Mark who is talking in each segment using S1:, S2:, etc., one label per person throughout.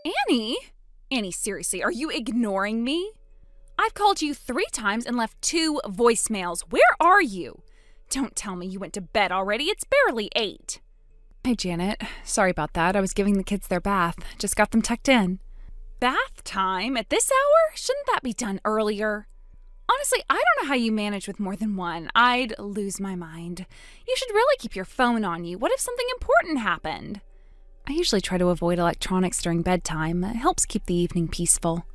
S1: Annie? Annie, seriously, are you ignoring me? I've called you 3 times and left 2 voicemails. Where are you? Don't tell me you went to bed already. It's barely 8.
S2: Hey, Janet. Sorry about that. I was giving the kids their bath. Just got them tucked in.
S1: Bath time? At this hour? Shouldn't that be done earlier? Honestly, I don't know how you manage with more than one. I'd lose my mind. You should really keep your phone on you. What if something important happened?
S2: I usually try to avoid electronics during bedtime. It helps keep the evening peaceful.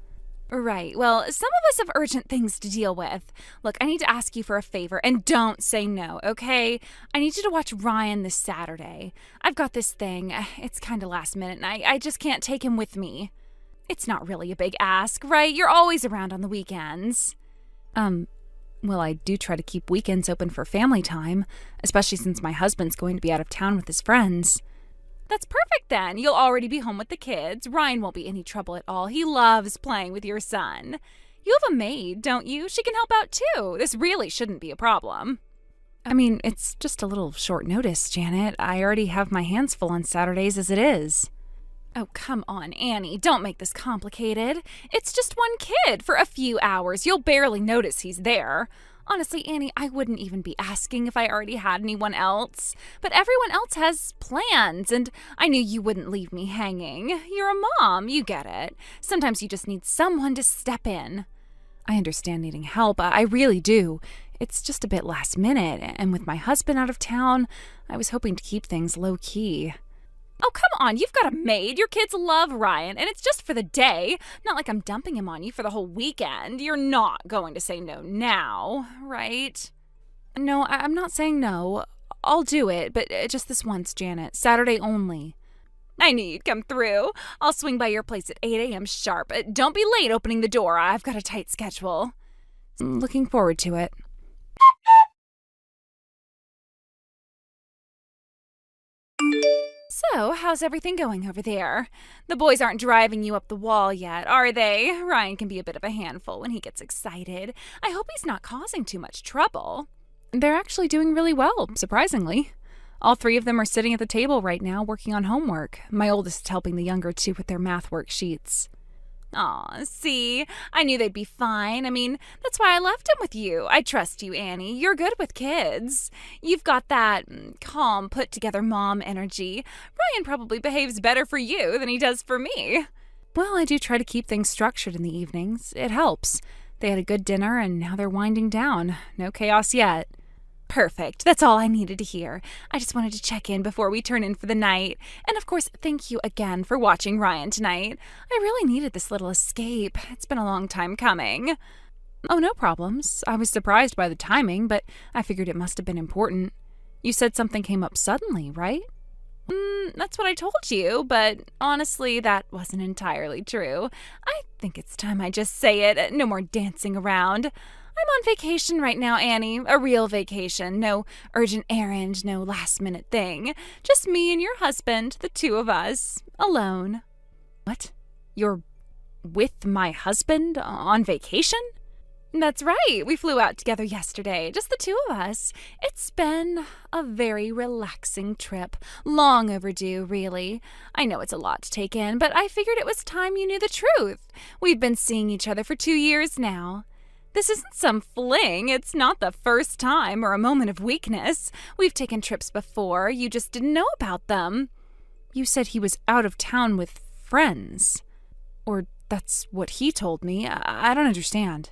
S1: Right. Well, some of us have urgent things to deal with. Look, I need to ask you for a favor, and don't say no, okay? I need you to watch Ryan this Saturday. I've got this thing. It's kind of last minute, and I just can't take him with me. It's not really a big ask, right? You're always around on the weekends.
S2: Well, I do try to keep weekends open for family time, especially since my husband's going to be out of town with his friends.
S1: That's perfect then. You'll already be home with the kids. Ryan won't be any trouble at all. He loves playing with your son. You have a maid, don't you? She can help out too. This really shouldn't be a problem.
S2: I mean, it's just a little short notice, Janet. I already have my hands full on Saturdays as it is.
S1: Oh, come on, Annie. Don't make this complicated. It's just one kid for a few hours. You'll barely notice he's there. Honestly, Annie, I wouldn't even be asking if I already had anyone else. But everyone else has plans, and I knew you wouldn't leave me hanging. You're a mom, you get it. Sometimes you just need someone to step in.
S2: I understand needing help. I really do. It's just a bit last minute, and with my husband out of town, I was hoping to keep things low-key.
S1: Oh, come on, you've got a maid. Your kids love Ryan, and it's just for the day. Not like I'm dumping him on you for the whole weekend. You're not going to say no now, right?
S2: No, I'm not saying no. I'll do it, but just this once, Janet. Saturday only.
S1: I knew you'd come through. I'll swing by your place at 8 a.m. sharp. Don't be late opening the door. I've got a tight schedule.
S2: Looking forward to it.
S1: So, how's everything going over there? The boys aren't driving you up the wall yet, are they? Ryan can be a bit of a handful when he gets excited. I hope he's not causing too much trouble.
S2: They're actually doing really well, surprisingly. All 3 of them are sitting at the table right now working on homework. My oldest is helping the younger 2 with their math worksheets.
S1: Aw, see? I knew they'd be fine. I mean, that's why I left him with you. I trust you, Annie. You're good with kids. You've got that calm, put-together mom energy. Ryan probably behaves better for you than he does for me.
S2: Well, I do try to keep things structured in the evenings. It helps. They had a good dinner, and now they're winding down. No chaos yet.
S1: Perfect. That's all I needed to hear. I just wanted to check in before we turn in for the night. And of course, thank you again for watching Ryan tonight. I really needed this little escape. It's been a long time coming.
S2: Oh, no problems. I was surprised by the timing, but I figured it must have been important. You said something came up suddenly, right?
S1: That's what I told you, but honestly, that wasn't entirely true. I think it's time I just say it. No more dancing around. I'm on vacation right now, Annie. A real vacation. No urgent errand, no last-minute thing. Just me and your husband, the 2 of us, alone.
S2: What? You're with my husband on vacation?
S1: That's right. We flew out together yesterday, just the 2 of us. It's been a very relaxing trip. Long overdue, really. I know it's a lot to take in, but I figured it was time you knew the truth. We've been seeing each other for 2 years now. This isn't some fling. It's not the first time or a moment of weakness. We've taken trips before. You just didn't know about them.
S2: You said he was out of town with friends. Or that's what he told me. I don't understand.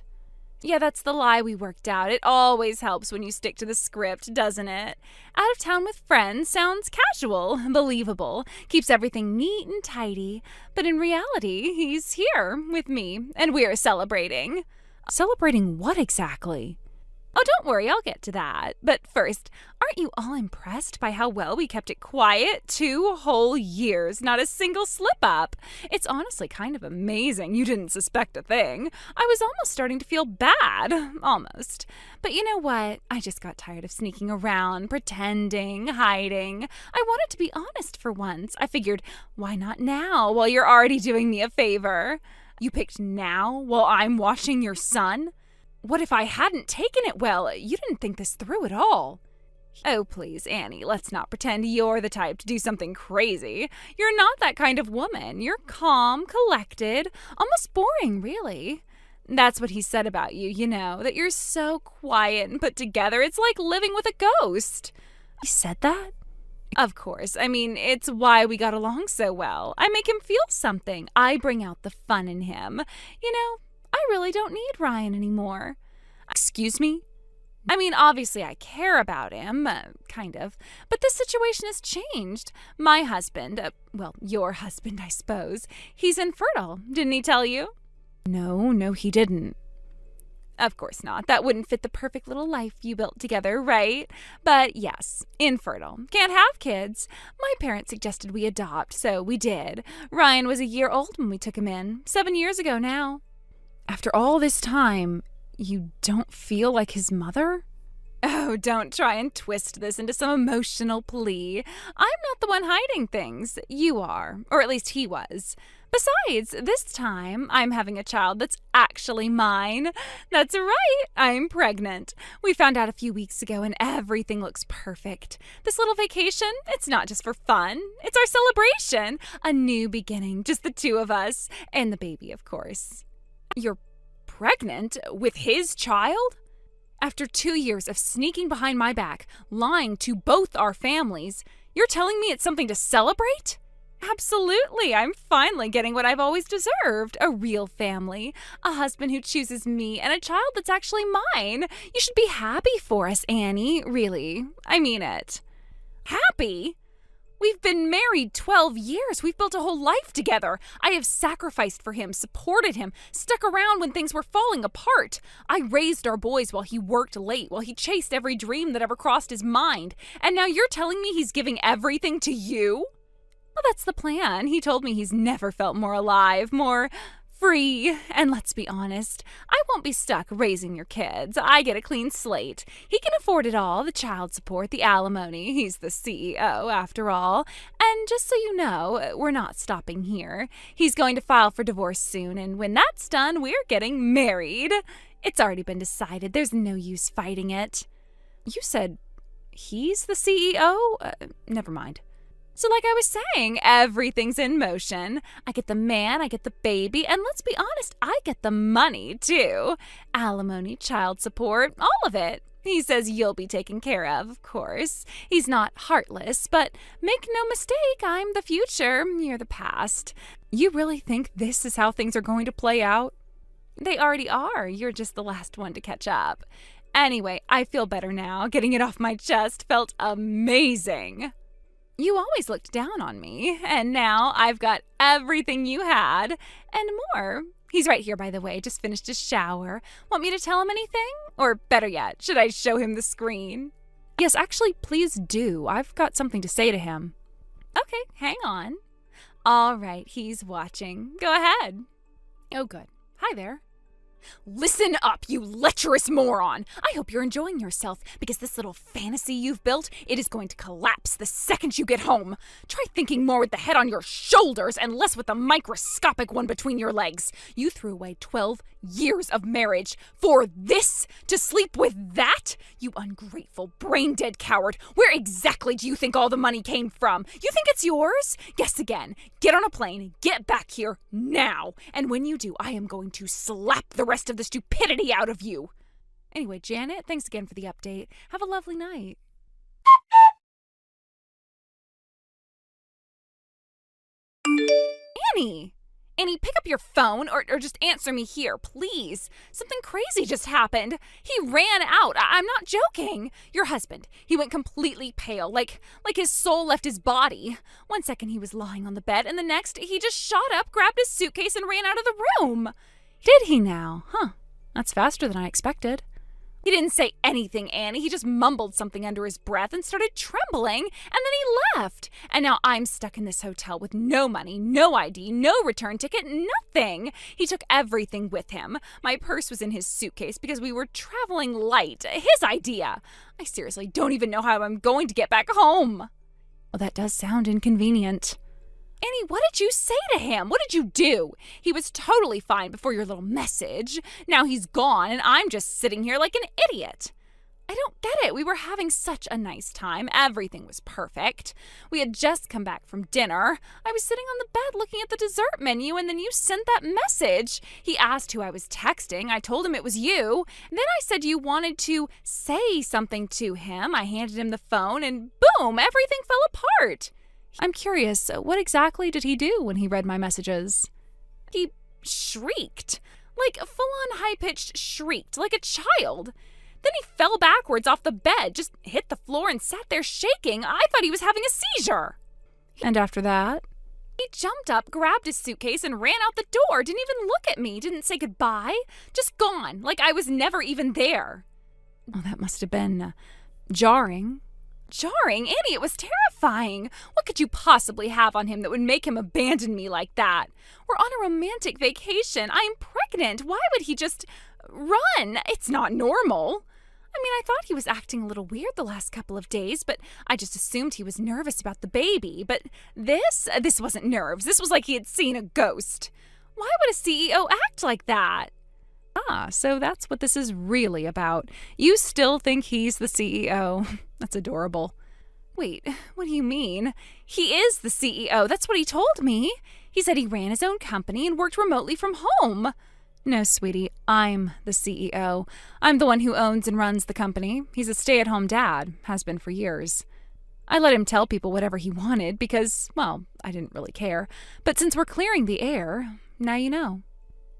S1: Yeah, that's the lie we worked out. It always helps when you stick to the script, doesn't it? Out of town with friends sounds casual, believable, keeps everything neat and tidy. But in reality, he's here with me, and we're celebrating.
S2: Celebrating what exactly?
S1: Oh, don't worry, I'll get to that. But first, aren't you all impressed by how well we kept it quiet? 2 whole years, not a single slip-up. It's honestly kind of amazing you didn't suspect a thing. I was almost starting to feel bad. Almost. But you know what? I just got tired of sneaking around, pretending, hiding. I wanted to be honest for once. I figured, why not now, while you're already doing me a favor? You picked now, while I'm watching your son? What if I hadn't taken it well? You didn't think this through at all. Oh, please, Annie, let's not pretend you're the type to do something crazy. You're not that kind of woman. You're calm, collected, almost boring, really. That's what he said about you, that you're so quiet and put together. It's like living with a ghost.
S2: He said that?
S1: Of course. I mean, it's why we got along so well. I make him feel something. I bring out the fun in him. I really don't need Ryan anymore.
S2: Excuse me?
S1: I mean, obviously I care about him, kind of, but this situation has changed. My husband, your husband, I suppose, he's infertile. Didn't he tell you?
S2: No, he didn't.
S1: Of course not. That wouldn't fit the perfect little life you built together, right? But yes, infertile. Can't have kids. My parents suggested we adopt, so we did. Ryan was a year old when we took him in. 7 years ago now.
S2: After all this time, you don't feel like his mother?
S1: Oh, don't try and twist this into some emotional plea. I'm not the one hiding things. You are. Or at least he was. Besides, this time, I'm having a child that's actually mine. That's right, I'm pregnant. We found out a few weeks ago and everything looks perfect. This little vacation, it's not just for fun. It's our celebration. A new beginning, just the two of us. And the baby, of course.
S2: You're pregnant with his child? After 2 years of sneaking behind my back, lying to both our families, you're telling me it's something to celebrate?
S1: Absolutely. I'm finally getting what I've always deserved. A real family. A husband who chooses me and a child that's actually mine. You should be happy for us, Annie. Really. I mean it.
S2: Happy? We've been married 12 years. We've built a whole life together. I have sacrificed for him, supported him, stuck around when things were falling apart. I raised our boys while he worked late, while he chased every dream that ever crossed his mind. And now you're telling me he's giving everything to you?
S1: Well, that's the plan. He told me he's never felt more alive, more free. And let's be honest, I won't be stuck raising your kids. I get a clean slate. He can afford it all, the child support, the alimony. He's the CEO, after all. And just so you know, we're not stopping here. He's going to file for divorce soon, and when that's done, we're getting married. It's already been decided. There's no use fighting it.
S2: You said he's the CEO? Never mind.
S1: So like I was saying, everything's in motion. I get the man, I get the baby, and let's be honest, I get the money too. Alimony, child support, all of it. He says you'll be taken care of course. He's not heartless, but make no mistake, I'm the future, you're the past.
S2: You really think this is how things are going to play out?
S1: They already are. You're just the last one to catch up. Anyway, I feel better now. Getting it off my chest felt amazing. You always looked down on me, and now I've got everything you had, and more. He's right here, by the way, just finished his shower. Want me to tell him anything? Or better yet, should I show him the screen?
S2: Yes, actually, please do. I've got something to say to him.
S1: Okay, hang on. All right, he's watching. Go ahead.
S2: Oh, good. Hi there. Listen up, you lecherous moron! I hope you're enjoying yourself, because this little fantasy you've built, it is going to collapse the second you get home. Try thinking more with the head on your shoulders and less with the microscopic one between your legs. You threw away 12 years of marriage for this? To sleep with that? You ungrateful, brain-dead coward. Where exactly do you think all the money came from? You think it's yours? Guess again. Get on a plane, get back here now, and when you do, I am going to slap the rest of the stupidity out of you.
S1: Anyway, Janet, thanks again for the update. Have a lovely night. Annie, pick up your phone or just answer me here, please. Something crazy just happened. He ran out. I'm not joking. Your husband, he went completely pale, like his soul left his body. 1 second he was lying on the bed, and the next he just shot up, grabbed his suitcase, and ran out of the room.
S2: Did he now? Huh. That's faster than I expected.
S1: He didn't say anything, Annie. He just mumbled something under his breath and started trembling, and then he left. And now I'm stuck in this hotel with no money, no ID, no return ticket, nothing. He took everything with him. My purse was in his suitcase because we were traveling light. His idea. I seriously don't even know how I'm going to get back home.
S2: Well, that does sound inconvenient.
S1: Annie, what did you say to him? What did you do? He was totally fine before your little message. Now he's gone, and I'm just sitting here like an idiot. I don't get it. We were having such a nice time. Everything was perfect. We had just come back from dinner. I was sitting on the bed looking at the dessert menu, and then you sent that message. He asked who I was texting. I told him it was you. And then I said you wanted to say something to him. I handed him the phone, and boom, everything fell apart. I'm curious, what exactly did he do when he read my messages? He shrieked. Like a full-on high-pitched shrieked, like a child. Then he fell backwards off the bed, just hit the floor and sat there shaking. I thought he was having a seizure. And after that? He jumped up, grabbed his suitcase, and ran out the door. Didn't even look at me, didn't say goodbye. Just gone, like I was never even there. Oh, that must have been jarring. Jarring? Annie, it was terrifying. What could you possibly have on him that would make him abandon me like that? We're on a romantic vacation. I'm pregnant. Why would he just run? It's not normal. I mean, I thought he was acting a little weird the last couple of days, but I just assumed he was nervous about the baby. But this wasn't nerves. This was like he had seen a ghost. Why would a CEO act like that? Ah, so that's what this is really about. You still think he's the CEO. That's adorable. Wait, what do you mean? He is the CEO. That's what he told me. He said he ran his own company and worked remotely from home. No, sweetie, I'm the CEO. I'm the one who owns and runs the company. He's a stay-at-home dad, has been for years. I let him tell people whatever he wanted because, well, I didn't really care. But since we're clearing the air, now you know.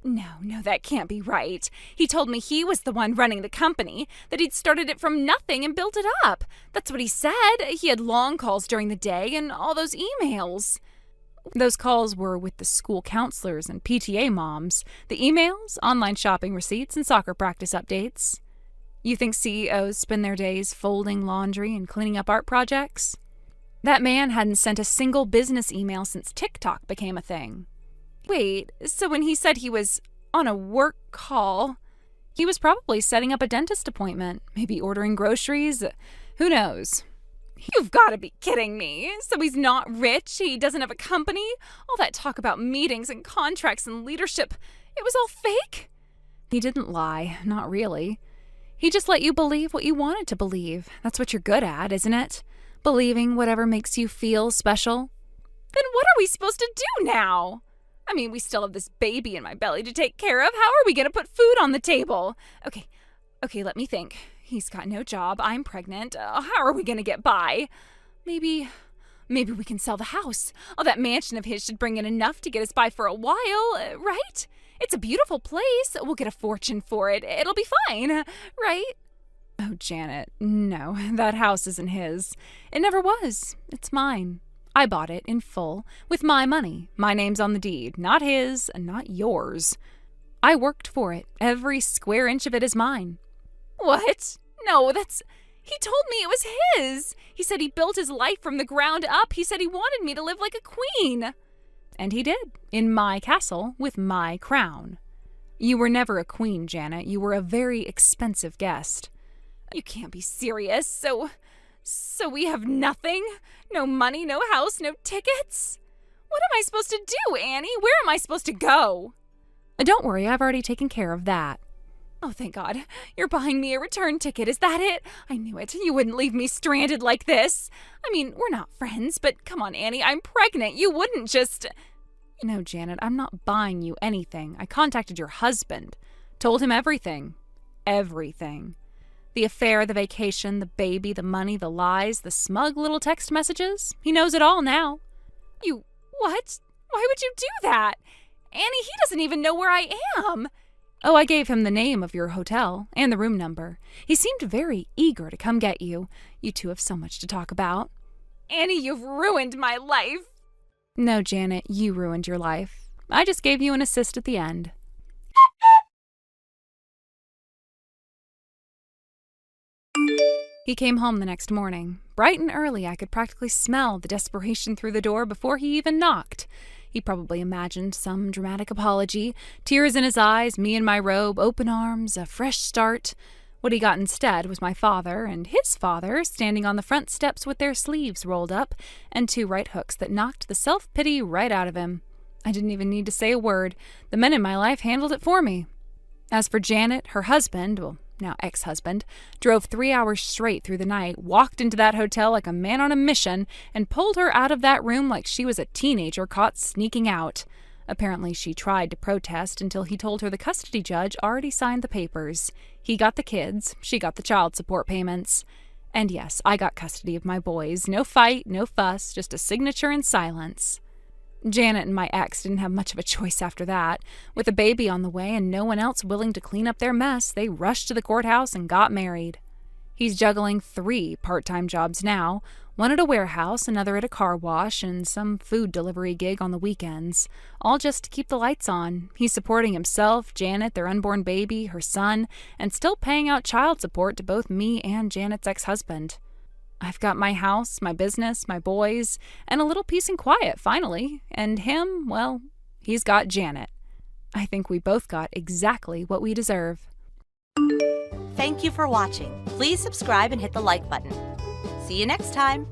S1: No, that can't be right. He told me he was the one running the company, that he'd started it from nothing and built it up. That's what he said. He had long calls during the day and all those emails. Those calls were with the school counselors and PTA moms. The emails, online shopping receipts, and soccer practice updates. You think CEOs spend their days folding laundry and cleaning up art projects? That man hadn't sent a single business email since TikTok became a thing. Wait, so when he said he was on a work call, he was probably setting up a dentist appointment, maybe ordering groceries. Who knows? You've got to be kidding me. So he's not rich? He doesn't have a company? All that talk about meetings and contracts and leadership, it was all fake? He didn't lie, not really. He just let you believe what you wanted to believe. That's what you're good at, isn't it? Believing whatever makes you feel special. Then what are we supposed to do now? I mean, we still have this baby in my belly to take care of. How are we going to put food on the table? Okay, let me think. He's got no job. I'm pregnant. How are we going to get by? Maybe we can sell the house. Oh, that mansion of his should bring in enough to get us by for a while, right? It's a beautiful place. We'll get a fortune for it. It'll be fine, right? Oh, Janet, no, that house isn't his. It never was. It's mine. I bought it in full, with my money. My name's on the deed, not his, not yours. I worked for it. Every square inch of it is mine. What? No, he told me it was his. He said he built his life from the ground up. He said he wanted me to live like a queen. And he did, in my castle, with my crown. You were never a queen, Janet. You were a very expensive guest. You can't be serious. So we have nothing? No money, no house, no tickets? What am I supposed to do, Annie? Where am I supposed to go? Don't worry, I've already taken care of that. Oh, thank God. You're buying me a return ticket, is that it? I knew it. You wouldn't leave me stranded like this. I mean, we're not friends, but come on, Annie, I'm pregnant. You wouldn't just... No, Janet, I'm not buying you anything. I contacted your husband. Told him everything. Everything. The affair, the vacation, the baby, the money, the lies, the smug little text messages. He knows it all now. You... what? Why would you do that? Annie, he doesn't even know where I am. Oh, I gave him the name of your hotel and the room number. He seemed very eager to come get you. You two have so much to talk about. Annie, you've ruined my life. No, Janet, you ruined your life. I just gave you an assist at the end. He came home the next morning. Bright and early, I could practically smell the desperation through the door before he even knocked. He probably imagined some dramatic apology, tears in his eyes, me in my robe, open arms, a fresh start. What he got instead was my father and his father standing on the front steps with their sleeves rolled up and two right hooks that knocked the self-pity right out of him. I didn't even need to say a word. The men in my life handled it for me. As for Janet, her husband, well, now ex-husband, drove 3 hours straight through the night, walked into that hotel like a man on a mission, and pulled her out of that room like she was a teenager caught sneaking out. Apparently, she tried to protest until he told her the custody judge already signed the papers. He got the kids, she got the child support payments. And yes, I got custody of my boys. No fight, no fuss, just a signature and silence. Janet and my ex didn't have much of a choice after that. With a baby on the way and no one else willing to clean up their mess, they rushed to the courthouse and got married. He's juggling 3 part-time jobs now, one at a warehouse, another at a car wash, and some food delivery gig on the weekends, all just to keep the lights on. He's supporting himself, Janet, their unborn baby, her son, and still paying out child support to both me and Janet's ex-husband. I've got my house, my business, my boys, and a little peace and quiet, finally. And him, well, he's got Janet. I think we both got exactly what we deserve.
S3: Thank you for watching. Please subscribe and hit the like button. See you next time.